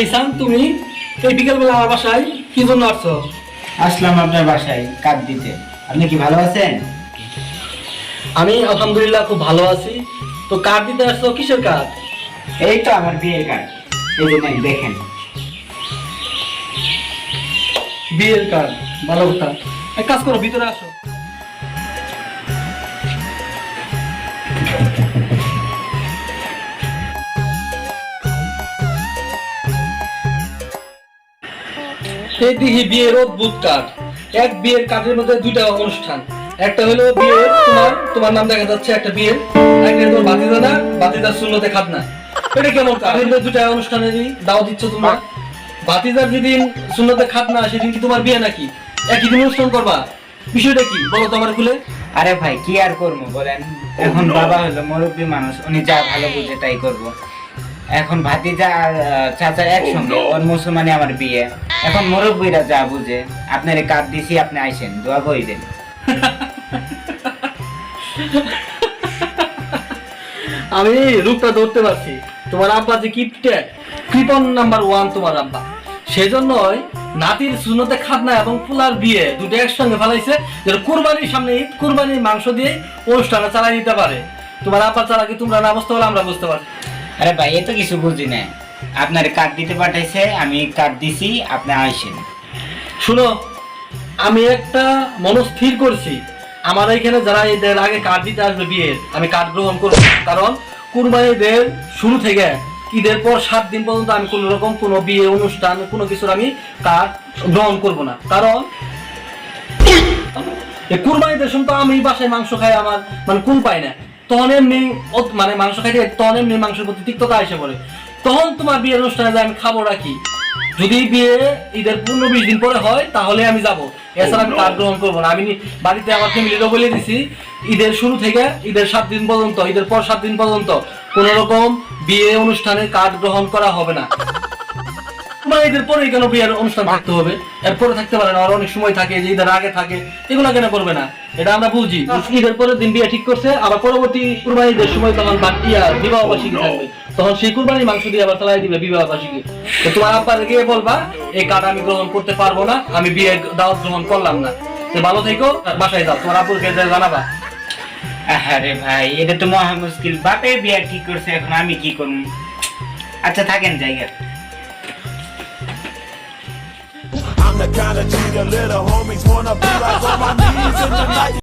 জিসান, তুমি এই বিকেলবেলা আমার বাসায় কি জন্য আসছো? আসলাম আপনার বাসায় কার্ড দিতে। আপনি কি ভালো আছেন? আমি আলহামদুলিল্লাহ খুব ভালো আছি। তো কার্ড দিতে আসছো, কিসের কার্ড? এই তো আমার বিয়ের কার্ড, এই যে নেন দেখেন। বিয়ের কার্ড? ভালো কথা। এক কাজ করো, ভিতরে আসো। এই দেখি বিয়ের অদ্ভুত কার্ড। এক বিয়ের কার্ডের মধ্যে দুইটা অনুষ্ঠান। একটা হলো বিয়ের, তোমার নাম দেখা যাচ্ছে একটা বিয়ের, একটা তোমার ভাতিজা না, ভাতিজার সুন্নতে খাতনা। এটা কেমন কার্ড? দুইটা অনুষ্ঠানেরই দাও দিচ্ছ তোমরা। ভাতিজার যেদিন সুন্নতে খাতনা সেদিন কি তোমার বিয়ে নাকি? একই দিন অনুষ্ঠান করবা? বিষয়টা কি বলো তো আমার খুলে। আরে ভাই কি আর করবো বলেন, এখন বাবা হলো মুরব্বী মানুষ, উনি যা ভালো বুঝে তাই করবো। এখন ভাতিজা আর চাচা একসঙ্গে, ওর মুসলমানে আমার বিয়ে। এখন মুরব্বীরা যা বুঝে। আপনার কার্ড দিছি, আপনি আইসেন, দোয়া করে দেন। আমি রূপটা ধরতে পারছি। তোমার আব্বা যে কৃপন নাম্বার 1 তোমার আব্বা। সেজন্যই নাতির সুন্নতে খাতনা এবং ফুলার বিয়ে দুটো একসঙ্গে ফেলাইছে, যেন কুরবানির সামনে ঈদ, কুরবানির মাংস দিয়ে অনুষ্ঠানটা চালাই দিতে পারে। তোমার আব্বা ছাড়া কি তোমরা না বুঝতে পারলে আমরা বুঝতে পারছি। আরে ভাই এ তো কিছু বুঝি না, আপনার কার্ড দিতে পাঠাইছে, আমি কার্ড দিছি, আপনি আইসেন। শুনো, আমি একটা মনস্থির করছি, আমার এখানে যারা এদের আগে কার্ড দিতে আসবে বিয়ের, আমি কার্ড গ্রহণ করবো। কারণ কুরবানিদের শুরু থেকে ঈদের পর 7 দিন পর্যন্ত আমি কোন রকম কোনো বিয়ে অনুষ্ঠান কোনো কিছুর আমি কার্ড গ্রহণ করব না। কারণ এই কুরবানিদের সময় তো আমি বাসায় মাংস খাই, আমার মানে কোন পাই না, তখন এমনি মানে মাংস খাইতে তখন এমনি মাংসের প্রতি তিক্ততা এসে পড়ে। তখন তোমার বিয়ের অনুষ্ঠানে যে আমি খাবো রাখি, যদি বিয়ে ঈদের 15-20 দিন পরে হয় তাহলে আমি যাব, এছাড়া আমি কার্ড গ্রহণ করবো না। আমি বাড়িতে আমার ফ্যামিলিরও বলে দিছি, ঈদের শুরু থেকে ঈদের 7 দিন পর্যন্ত, ঈদের পর 7 দিন পর্যন্ত কোন রকম বিয়ে অনুষ্ঠানে কার্ড গ্রহণ করা হবে না। তোমার ঈদের পরে কেন বিয়ের অনুষ্ঠান থাকতে হবে? এরপরে থাকতে পারে না, আর অনেক সময় থাকে, যে ঈদের আগে থাকে, এগুলো কেন করবে না? এটা আমরা বুঝি। ঈদের পরের দিন বিয়ে ঠিক করছে, আবার পরবর্তী কুরবানি ঈদের সময় তখন বিবাহ বার্ষিকী থাকবে, তখন সেই কুরবানির মাংস দিয়ে আবার চালাই দিবে বিবাহ বার্ষিকী। তো তোমার আব্বার গিয়ে বলবা এই কার্ড আমি গ্রহণ করতে পারবো না, আমি বিয়ের দাওয়াত গ্রহণ করলাম না। তো ভালো থেকো, বাসায় যাও, তোমার আব্বুকে জানাবা। আরে ভাই এটা তো মহা মুশকিল, বাপে বিয়ে ঠিক করছে, এখন আমি কি করব? আচ্ছা থাকেন জায়গা। I'm the kind of G the little homies wanna be like on my knees in the night.